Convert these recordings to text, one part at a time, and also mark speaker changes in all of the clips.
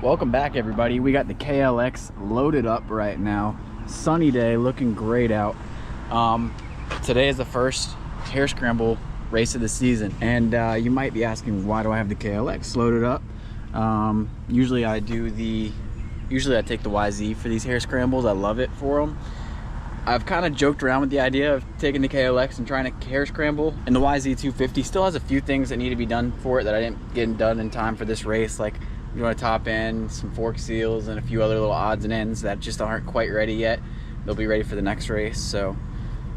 Speaker 1: Welcome back, everybody. We got the KLX loaded up right now. Sunny day, looking great out. Today is the first Harescramble race of the season, and you might be asking, why do I have the KLX loaded up? Usually I take the YZ for these Harescrambles. I love it for them. I've kind of joked around with the idea of taking the KLX and trying to Harescramble, and the YZ250 still has a few things that need to be done for it that I didn't get done in time for this race, like you want a top end, some fork seals, and a few other little odds and ends that just aren't quite ready yet. They'll be ready for the next race, so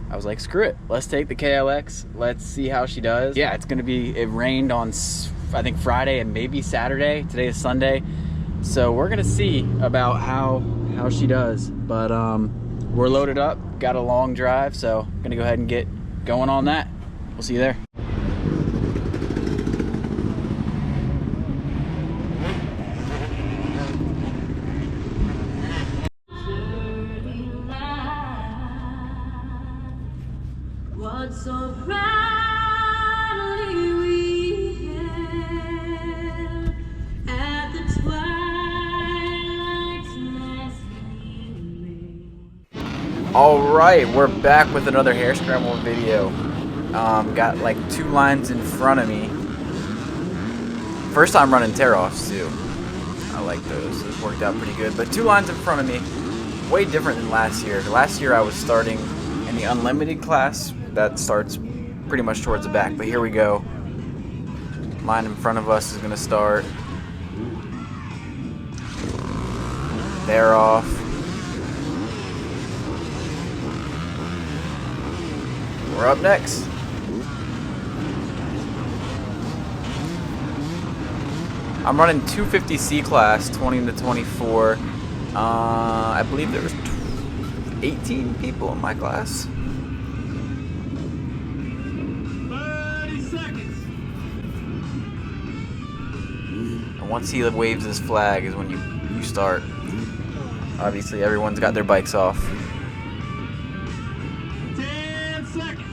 Speaker 1: I was like, screw it, let's take the KLX, let's see how she does. Yeah, it rained on, I think, Friday and maybe Saturday. Today is Sunday, so we're gonna see about how she does. But we're loaded up, got a long drive, so I'm gonna go ahead and get going on that. We'll see you there.
Speaker 2: What's so proudly we hailed at the twilight's last gleaming.
Speaker 1: All right, we're back with another Harescramble video. Got like 2 lines in front of me. First time running tear-offs too. I like those. Those worked out pretty good. But 2 lines in front of me, way different than last year. Last year I was starting in the unlimited class. That starts pretty much towards the back, but here we go. Line in front of us is gonna start. They're off. We're up next. I'm running 250C class, 20 to 24. I believe there was 18 people in my class. Once he waves his flag is when you start. Obviously, everyone's got their bikes off.
Speaker 2: 10 seconds.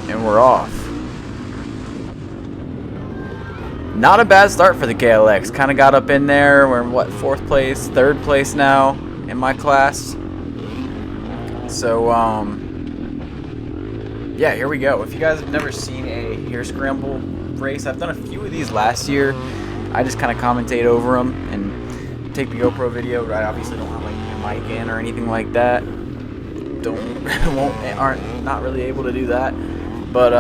Speaker 1: And we're off. Not a bad start for the KLX. Kind of got up in there. We're in, what, 4th place, 3rd place now in my class. So, yeah, here we go. If you guys have never seen a Harescramble race, I've done a few of these last year. I just kind of commentate over them and take the GoPro video. Right, obviously don't have like a mic in or anything like that. Aren't not really able to do that. But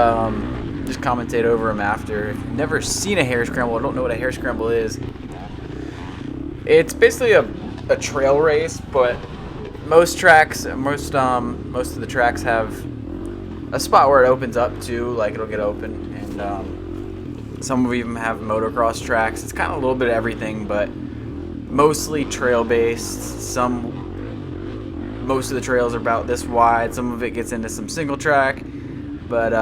Speaker 1: just commentate over them after. If you've never seen a Harescramble or don't know what a Harescramble is, it's basically a trail race, but most of the tracks have a spot where it opens up too, like it'll get open, and some of them have motocross tracks. It's kind of a little bit of everything, but mostly trail based. Most of the trails are about this wide. Some of it gets into some single track, but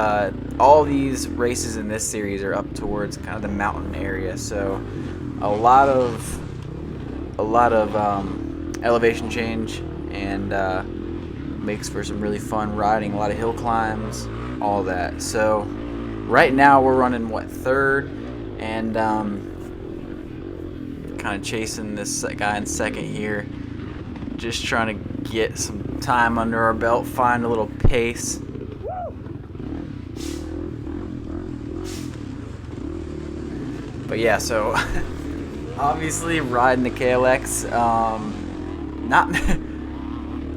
Speaker 1: all these races in this series are up towards kind of the mountain area, so a lot of elevation change, and makes for some really fun riding, a lot of hill climbs, all that. So right now we're running 3rd, and kind of chasing this guy in 2nd here, just trying to get some time under our belt, find a little pace. But yeah, so obviously riding the KLX, not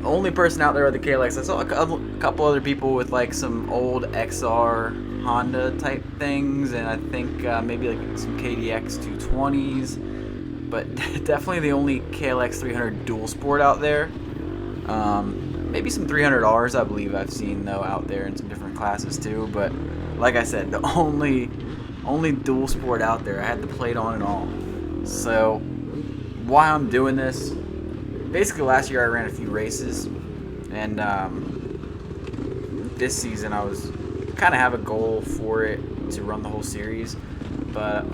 Speaker 1: only person out there with the KLX. I saw a couple other people with like some old XR Honda type things, and I think maybe like some KDX 220s, but definitely the only KLX300 dual sport out there. Maybe some 300Rs I believe I've seen though out there in some different classes too, but like I said, the only dual sport out there. I had the plate on and all. So why I'm doing this, basically last year I ran a few races, and this season I was kind of have a goal for it to run the whole series, but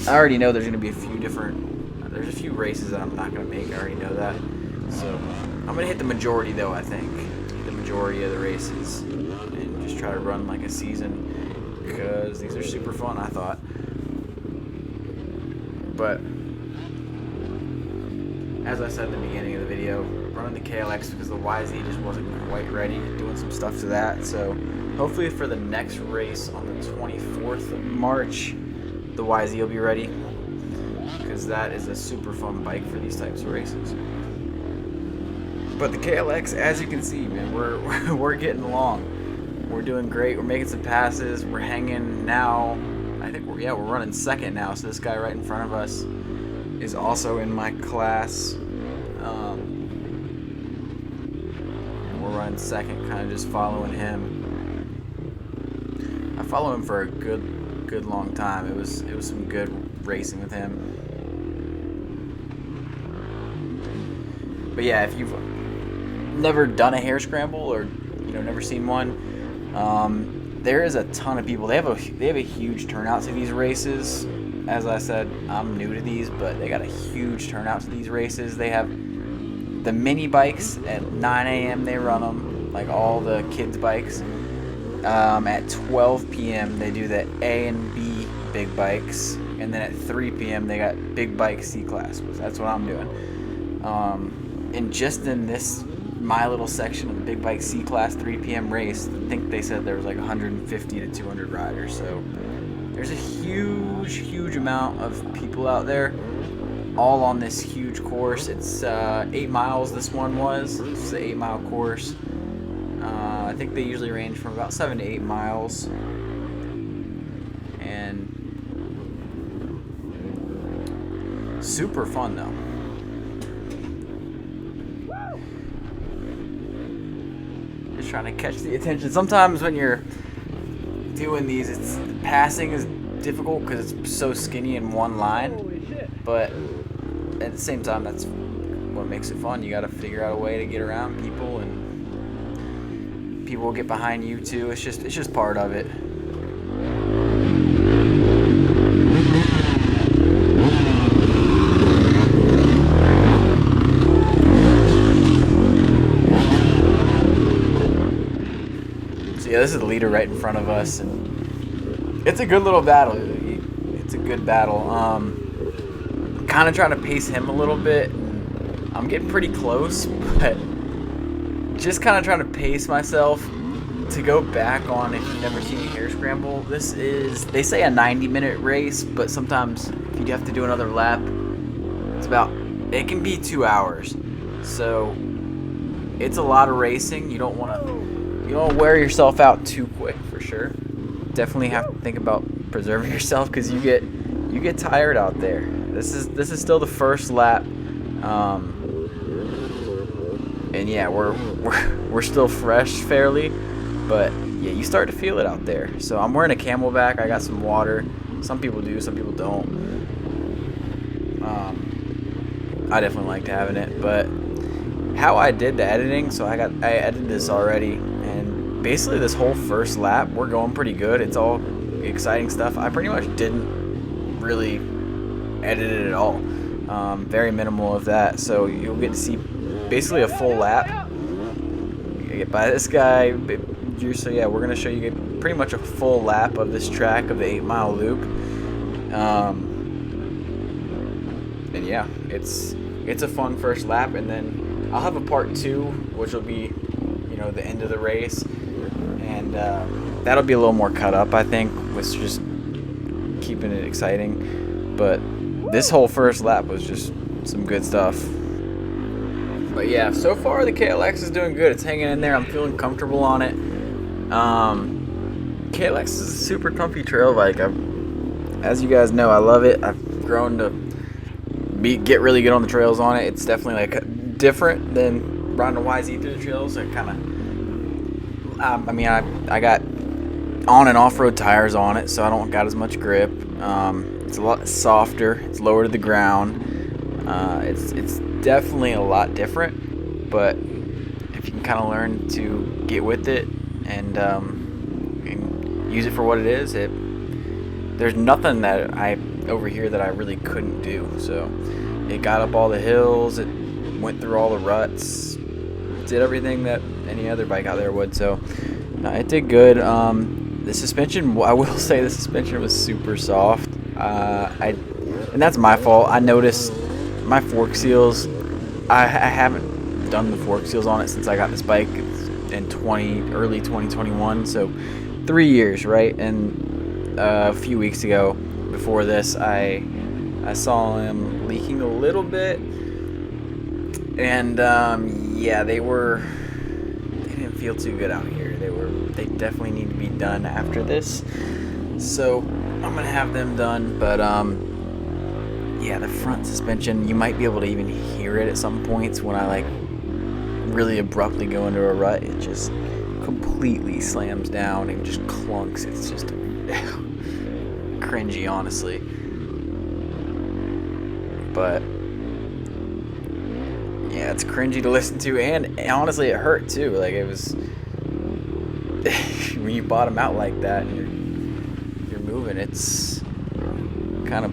Speaker 1: I already know there's going to be a few races that I'm not going to make. I already know that, so I'm going to hit the majority though. I think the majority majority of the races and just try to run like a season, because these are super fun, I thought. But as I said at the beginning of the video, running the KLX because the YZ just wasn't quite ready, doing some stuff to that. So hopefully for the next race on the 24th of March, the YZ will be ready, because that is a super fun bike for these types of races. But the KLX, as you can see, man, we're getting along. We're doing great. We're making some passes. We're hanging now. I think we're running second now. So this guy right in front of us is also in my class. And we're running second, kind of just following him. I follow him for a good long time. It was some good racing with him. But yeah, if you've never done a Harescramble, or never seen one, there is a ton of people. They have a huge turnout to these races. As I said, I'm new to these, but they got a huge turnout to these races. They have the mini bikes at 9 a.m. They run them, like all the kids' bikes. At 12 p.m. they do the A and B big bikes, and then at 3 p.m. they got big bike C class. That's what I'm doing. And just in this my little section of the big bike C class 3 p.m. race, I think they said there was like 150 to 200 riders. So there's a huge amount of people out there, all on this huge course. It's 8 miles. This one was. It's an 8-mile course. I think they usually range from about 7 to 8 miles. And super fun though. Just trying to catch the attention. Sometimes when you're doing these, passing is difficult because it's so skinny in one line. But at the same time, that's what makes it fun. You got to figure out a way to get around people, and people will get behind you too. It's just part of it. So yeah, this is the leader right in front of us, and it's a good little battle. It's a good battle. Kind of trying to pace him a little bit. I'm getting pretty close, but just kind of trying to pace myself to go back on. If you've never seen a Harescramble, this is, they say, a 90-minute race, but sometimes if you have to do another lap, it can be 2 hours. So it's a lot of racing. You don't want to wear yourself out too quick, for sure. Definitely have to think about preserving yourself, because you get tired out there. This is still the first lap. And yeah, we're still fresh fairly, but yeah, you start to feel it out there. So I'm wearing a Camelback. I got some water. Some people do, some people don't. I definitely liked having it. But how I did the editing, so I edited this already, and basically this whole first lap we're going pretty good. It's all exciting stuff. I pretty much didn't really edit it at all. Very minimal of that. So you'll get to see basically a full lap. You get by this guy. So yeah, we're gonna show you pretty much a full lap of this track, of the 8-mile loop. And yeah, it's a fun first lap, and then I'll have a part 2, which will be the end of the race, and that'll be a little more cut up, I think, with just keeping it exciting. But this whole first lap was just some good stuff. But yeah, so far the KLX is doing good. It's hanging in there. I'm feeling comfortable on it. KLX is a super comfy trail bike. As you guys know, I love it. I've grown to get really good on the trails on it. It's definitely like different than riding a YZ through the trails. I kind of, I got on and off-road tires on it, so I don't got as much grip. It's a lot softer. It's lower to the ground. It's definitely a lot different, but if you can kind of learn to get with it and use it for what it is, there's nothing that over here that I really couldn't do. So it got up all the hills, it went through all the ruts, did everything that any other bike out there would. So no, it did good. The suspension, I will say, the suspension was super soft. And that's my fault. I noticed my fork seals. I haven't done the fork seals on it since I got this bike in early 2021. So 3 years, right? And a few weeks ago, before this, I saw them leaking a little bit, and yeah, they didn't feel too good out here. They definitely need to be done after this, so I'm gonna have them done. But yeah, the front suspension, you might be able to even hear it at some points when I like really abruptly go into a rut. It just completely slams down and just clunks. It's just cringy, honestly. But yeah, it's cringy to listen to, and honestly it hurt too. Like, it was when you bottom out like that and you're moving, it's kind of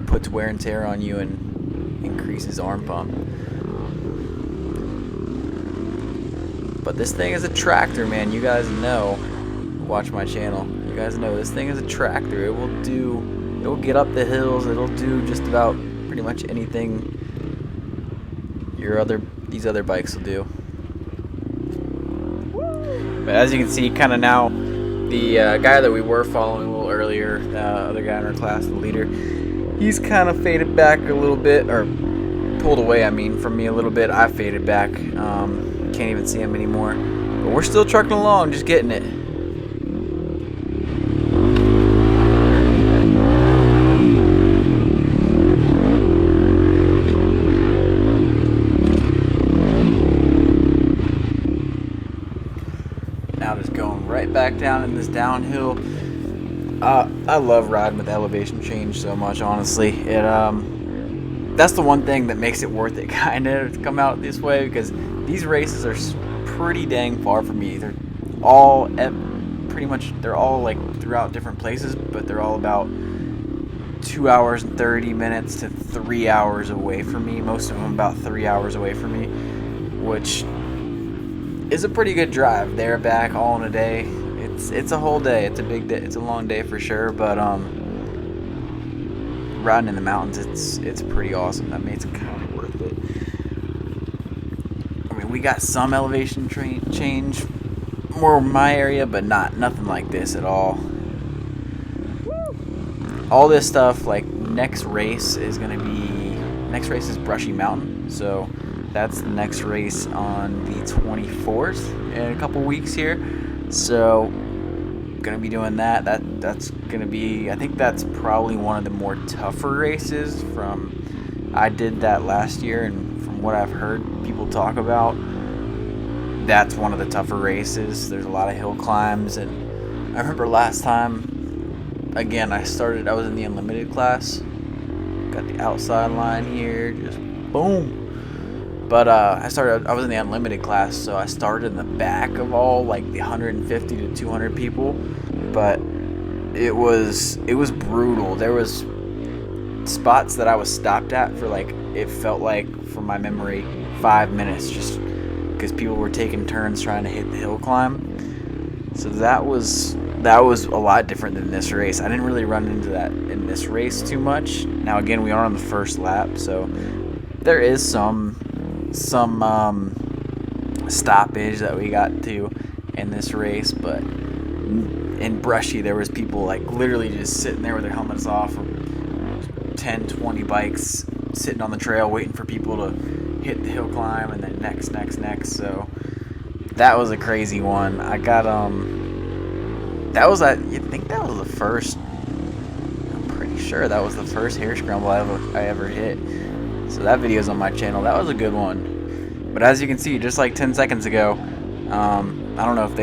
Speaker 1: puts wear and tear on you and increases arm pump. But this thing is a tractor, man. You guys know, watch my channel, you guys know this thing is a tractor. It'll get up the hills. It'll do just about pretty much anything these other bikes will do. But as you can see, kind of now, the guy that we were following a little earlier, the other guy in our class, the leader, he's kind of faded back a little bit, or pulled away, I mean, from me a little bit. I faded back. Can't even see him anymore. But we're still trucking along, just getting it. Now just going right back down in this downhill. I love riding with elevation change so much, honestly. That's the one thing that makes it worth it, kind of, to come out this way, because these races are pretty dang far from me. They're all they're all like throughout different places, but they're all about 2 hours and 30 minutes to 3 hours away from me. Most of them about 3 hours away from me, which is a pretty good drive there, back, all in a day. It's a whole day. It's a big day. It's a long day for sure. But riding in the mountains, it's pretty awesome. That makes it kind of worth it. I mean, we got some elevation change more in my area, but nothing like this at all. All this stuff, like, next race is Brushy Mountain, so that's the next race on the 24th in a couple weeks here. So gonna be doing that. That's gonna be, I think that's probably one of the more tougher races. I did that last year, and from what I've heard people talk about, that's one of the tougher races. There's a lot of hill climbs, and I remember last time, again, I was in the unlimited class, got the outside line here, just boom. But I was in the unlimited class, so I started in the back of all, like, the 150 to 200 people. But it was brutal. There was spots that I was stopped at for, like, it felt like, from my memory, 5 minutes, just because people were taking turns trying to hit the hill climb. So that was a lot different than this race. I didn't really run into that in this race too much. Now, again, we are on the first lap, so there is some stoppage that we got to in this race. But in Brushy, there was people, like, literally just sitting there with their helmets off, or 10, 20 bikes sitting on the trail waiting for people to hit the hill climb, and then next. So that was a crazy one. I got you think that was the first, I'm pretty sure that was the first Harescramble I ever hit. So that video's on my channel. That was a good one. But as you can see, just like 10 seconds ago, I don't know if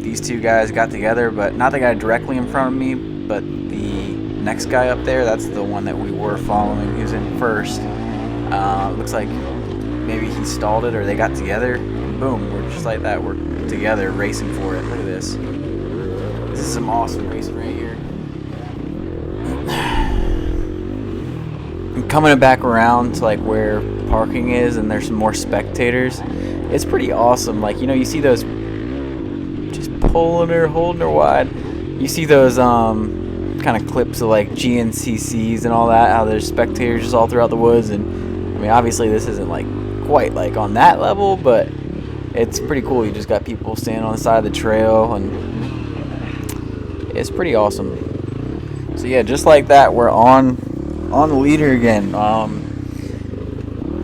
Speaker 1: these two guys got together, but not the guy directly in front of me, but the next guy up there, that's the one that we were following, who's in first. Looks like maybe he stalled it, or they got together. Boom, we're just like that. We're together racing for it. Look at this. This is some awesome racing right here. I'm coming back around to, like, where parking is, and there's some more spectators. it's pretty awesome. Like, you know, you see those just pulling her, holding her wide. You see those kind of clips of like GNCCs and all that, how there's spectators just all throughout the woods. And I mean, obviously this isn't like quite like on that level, but it's pretty cool. You just got people standing on the side of the trail, and it's pretty awesome. So yeah, just like that, we're on the leader again.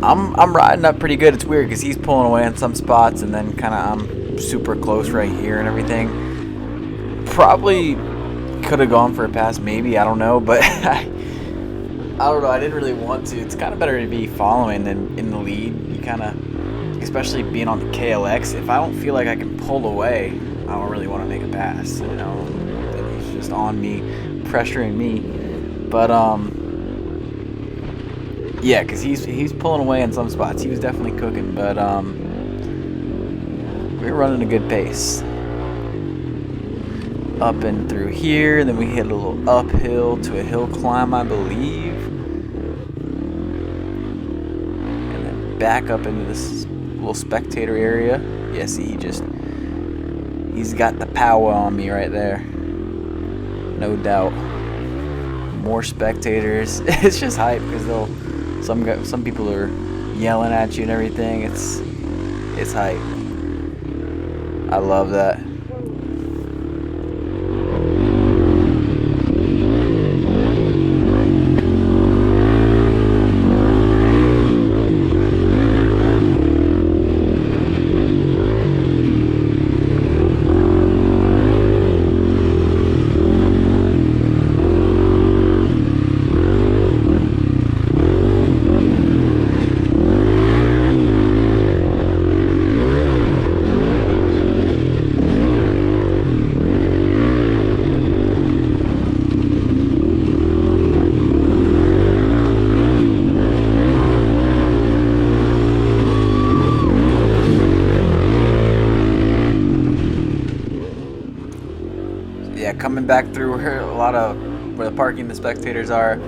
Speaker 1: I'm riding up pretty good. It's weird because he's pulling away in some spots, and then kind of I'm super close right here and everything. Probably could have gone for a pass, maybe, I don't know, but I don't know. I didn't really want to. It's kind of better to be following than in the lead. You kind of, especially being on the KLX, if I don't feel like I can pull away, I don't really want to make a pass. You know, then he's just on me, pressuring me. But yeah, because he's pulling away in some spots. He was definitely cooking, but we're running a good pace. Up and through here, then we hit a little uphill to a hill climb, I believe, and then back up into this little spectator area. Yeah, see, he's got the power on me right there, no doubt. More spectators. It's just hype because some people are yelling at you and everything. It's hype. I love that. Yeah, coming back through where where the parking, the spectators are.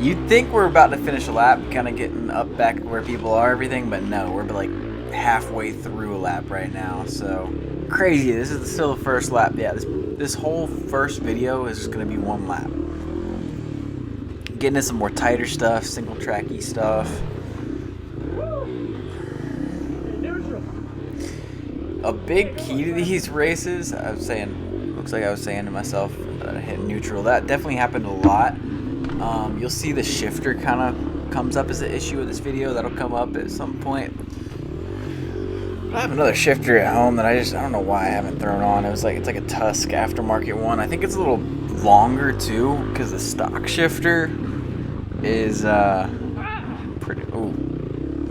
Speaker 1: You'd think we're about to finish a lap, kind of getting up back where people are, everything, but no, we're like halfway through a lap right now. So crazy. This is still the first lap. Yeah, this whole first video is just gonna be one lap. Getting into some more tighter stuff, single tracky stuff. A big key to these races, looks like I was saying to myself that I hit neutral. That definitely happened a lot. You'll see the shifter kind of comes up as an issue with this video. That'll come up at some point. But I have another shifter at home that I don't know why I haven't thrown on. It's like a Tusk aftermarket one. I think it's a little longer too because the stock shifter is pretty. Ooh,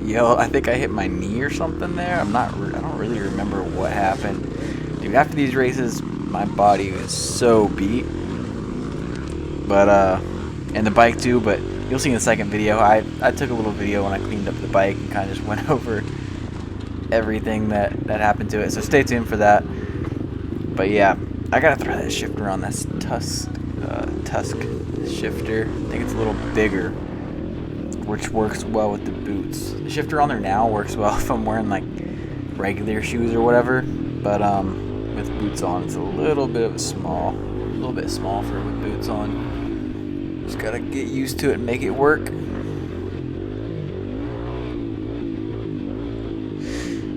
Speaker 1: yo! I think I hit my knee or something there. I don't really remember what happened. Dude, after these races, my body is so beat. But and the bike too. But you'll see in the second video. I took a little video when I cleaned up the bike and kind of just went over everything that happened to it. So stay tuned for that. But yeah, I gotta throw that shifter on. That's Tusk shifter. I think it's a little bigger, which works well with the boots. The shifter on there now works well if I'm wearing like regular shoes or whatever. But with boots on, it's a little bit small for with boots on. Just gotta get used to it and make it work.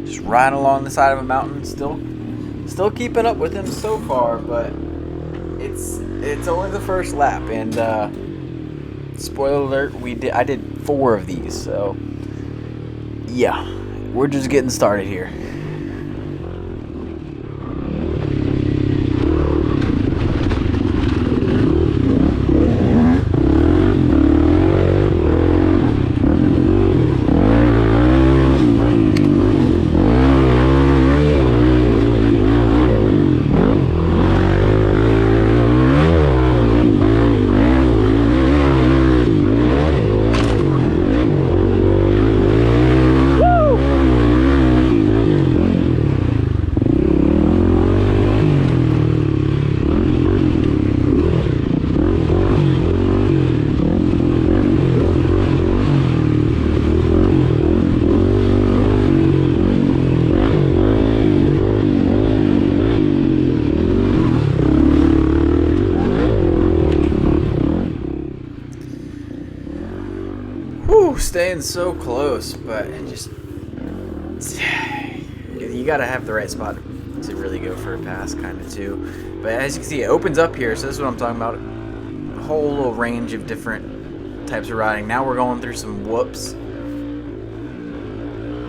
Speaker 1: Just riding along the side of a mountain, still keeping up with him so far, but it's only the first lap, and spoiler alert, I did 4 of these, so yeah, we're just getting started here. staying so close, but it just you gotta have the right spot to really go for a pass, kind of too. But as you can see, it opens up here, so this is what I'm talking about. A whole little range of different types of riding. Now we're going through some whoops,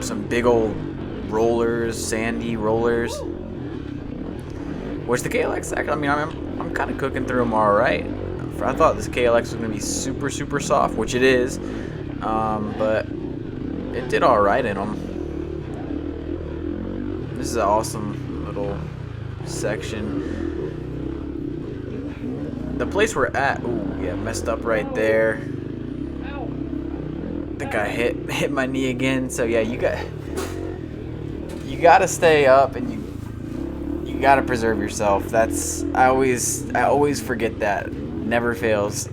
Speaker 1: some big old rollers, sandy rollers. Which the KLX, I mean, I'm kind of cooking through them all right. I thought this KLX was going to be super, super soft, which it is, but it did all right in them. This is an awesome little section. The place we're at, ooh, yeah, messed up right there. I think I hit my knee again. So yeah, you got to stay up, and you got to preserve yourself. I always forget that. Never fails.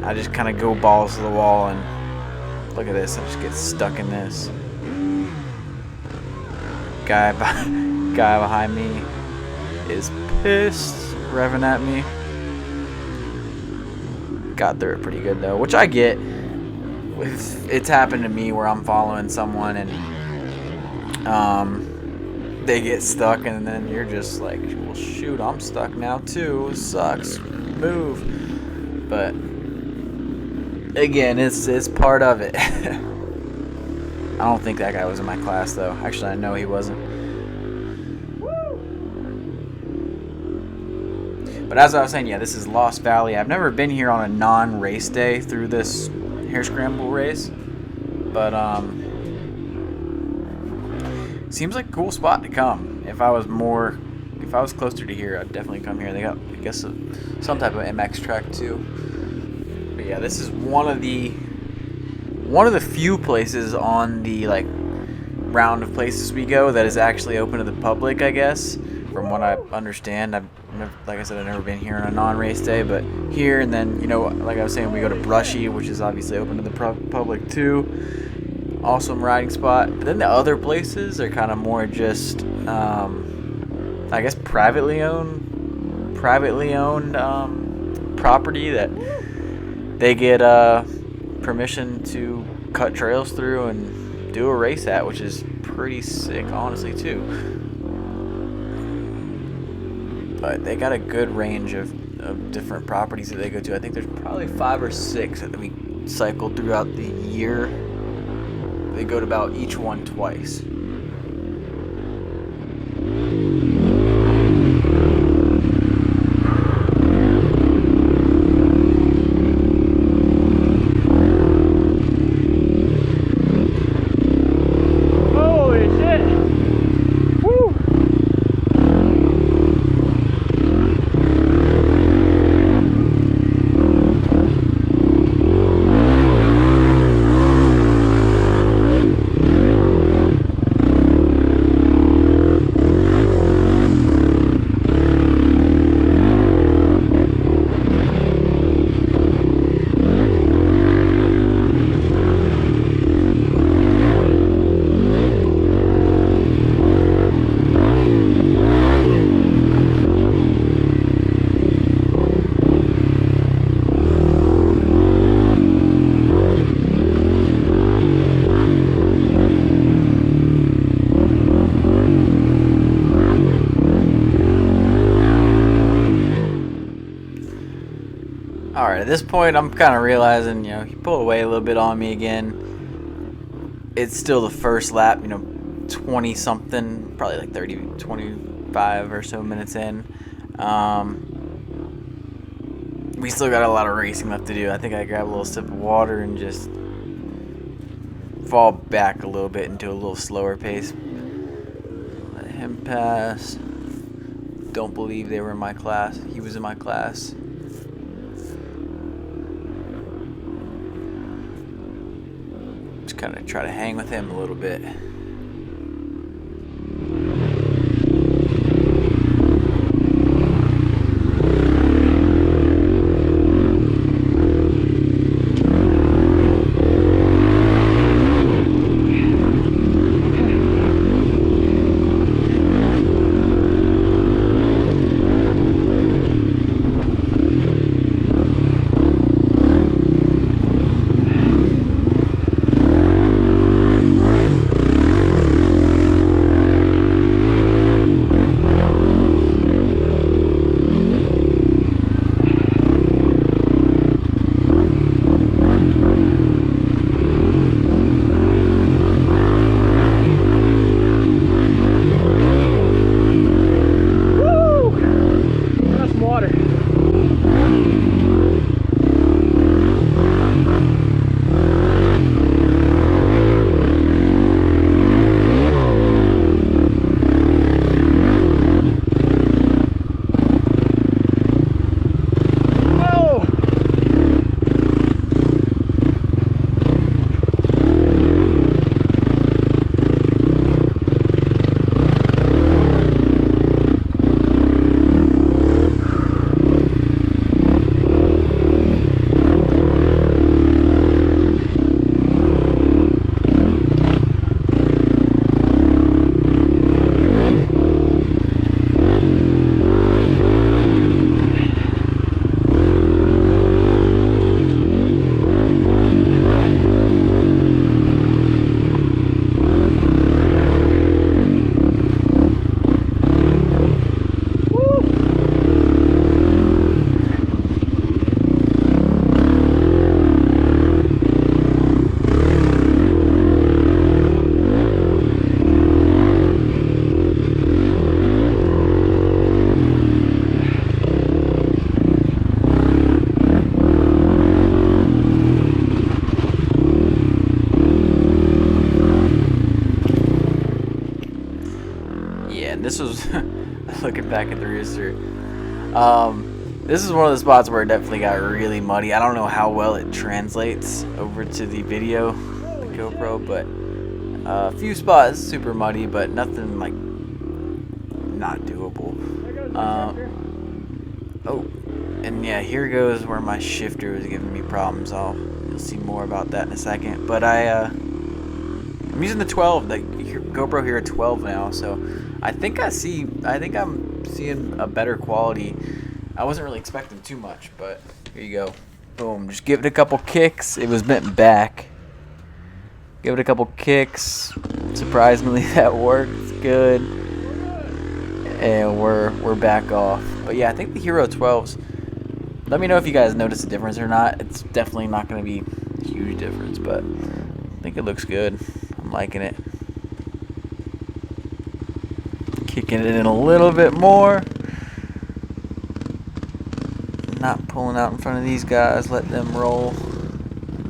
Speaker 1: I just kind of go balls to the wall, and look at this. I just get stuck in this. Guy behind me is pissed, revving at me. Got through it pretty good though, which I get. It's happened to me where I'm following someone and they get stuck, and then you're just like, well, shoot, I'm stuck now too. It sucks. Move. But again, it's part of it. I don't think that guy was in my class though. Actually, I know he wasn't. But as I was saying, yeah, this is Lost Valley. I've never been here on a non-race day through this Harescramble race, but seems like a cool spot to come. If I was closer to here, I'd definitely come here. They got, I guess, some type of MX track too. But yeah, this is one of the few places on the like round of places we go that is actually open to the public, I guess. From what I understand, like I said, I've never been here on a non-race day, but here, and then, you know, like I was saying, we go to Brushy, which is obviously open to the public too. Awesome riding spot. But then the other places are kind of more just, I guess, privately owned property that they get permission to cut trails through and do a race at, which is pretty sick, honestly, too. But they got a good range of different properties that they go to. I think there's probably 5 or 6 that we cycle throughout the year. They go to about each one twice. Alright, at this point I'm kind of realizing, you know, he pulled away a little bit on me again. It's still the first lap, you know, 20 something, probably like 30, 25 or so minutes in. We still got a lot of racing left to do. I think I grab a little sip of water and just fall back a little bit into a little slower pace. Let him pass. Don't believe they were in my class. He was in my class. Just kind of try to hang with him a little bit. this was looking back at the rooster. This is one of the spots where it definitely got really muddy. I don't know how well it translates over to the video, the GoPro, but a few spots super muddy, but nothing like not doable. Oh, and yeah, here goes where my shifter was giving me problems. You'll see more about that in a second. But I'm using the 12, the GoPro Hero 12 now, so I think I'm seeing a better quality. I wasn't really expecting too much, but here you go. Boom, just give it a couple kicks. It was bent back. Give it a couple kicks. Surprisingly, that worked good. And we're back off. But yeah, I think the Hero 12s, let me know if you guys notice a difference or not. It's definitely not going to be a huge difference, but I think it looks good. I'm liking it. Kicking it in a little bit more. Not pulling out in front of these guys, let them roll.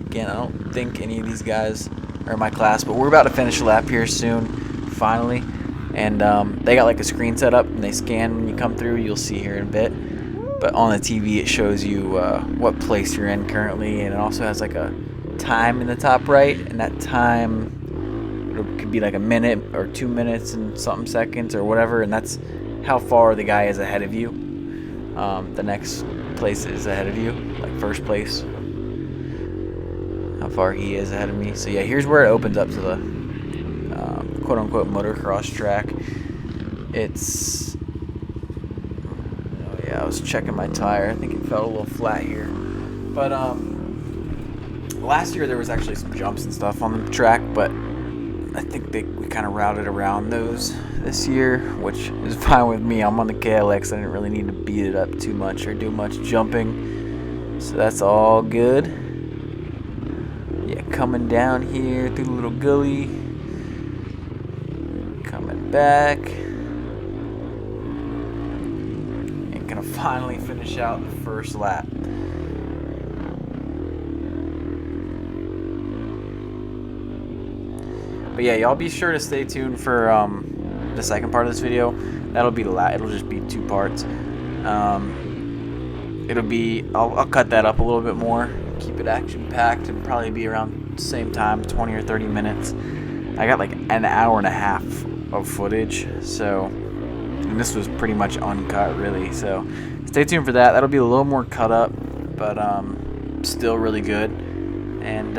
Speaker 1: Again, I don't think any of these guys are in my class, but we're about to finish a lap here soon, finally. And they got like a screen set up, and they scan when you come through. You'll see here in a bit. But on the TV, it shows you what place you're in currently, and it also has like a time in the top right, and that time could be like a minute or 2 minutes and something seconds or whatever, and that's how far the guy is ahead of you. The next place is ahead of you, like first place, how far he is ahead of me. So yeah, here's where it opens up to the quote-unquote motocross track. It's, oh yeah, I was checking my tire. I think it felt a little flat here, but last year there was actually some jumps and stuff on the track, but I think we kind of routed around those this year, which is fine with me. I'm on the KLX. I didn't really need to beat it up too much or do much jumping, so that's all good. Yeah, coming down here through the little gully, coming back, and gonna finally finish out the first lap. But yeah, y'all be sure to stay tuned for the second part of this video. That'll be it'll just be 2 parts. It'll be I'll cut that up a little bit more, keep it action packed, and probably be around the same time, 20 or 30 minutes. I got like an hour and a half of footage, so, and this was pretty much uncut really. So stay tuned for that. That'll be a little more cut up, but still really good. And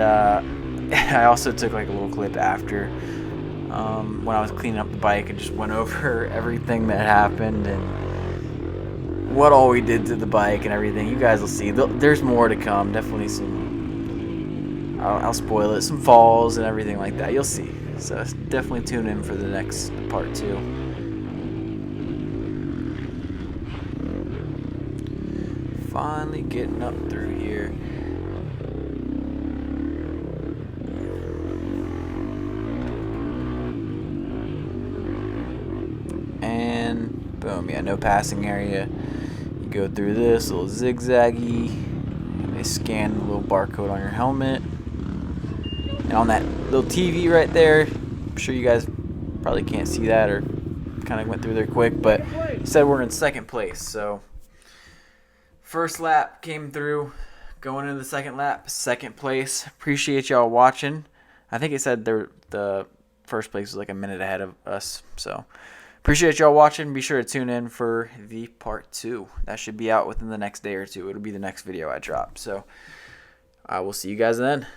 Speaker 1: I also took like a little clip after when I was cleaning up the bike and just went over everything that happened and what all we did to the bike and everything. You guys will see. There's more to come. Definitely some, I'll spoil it, some falls and everything like that. You'll see. So definitely tune in for the next part 2. Finally getting up through here. And boom, yeah, no passing area. You go through this little zigzaggy, and they scan the little barcode on your helmet. And on that little TV right there, I'm sure you guys probably can't see that or kind of went through there quick, but it said we're in second place. So first lap came through, going into the second lap, second place. Appreciate y'all watching. I think it said the first place was like a minute ahead of us, so appreciate y'all watching. Be sure to tune in for the part 2. That should be out within the next day or two. It'll be the next video I drop. So I will see you guys then.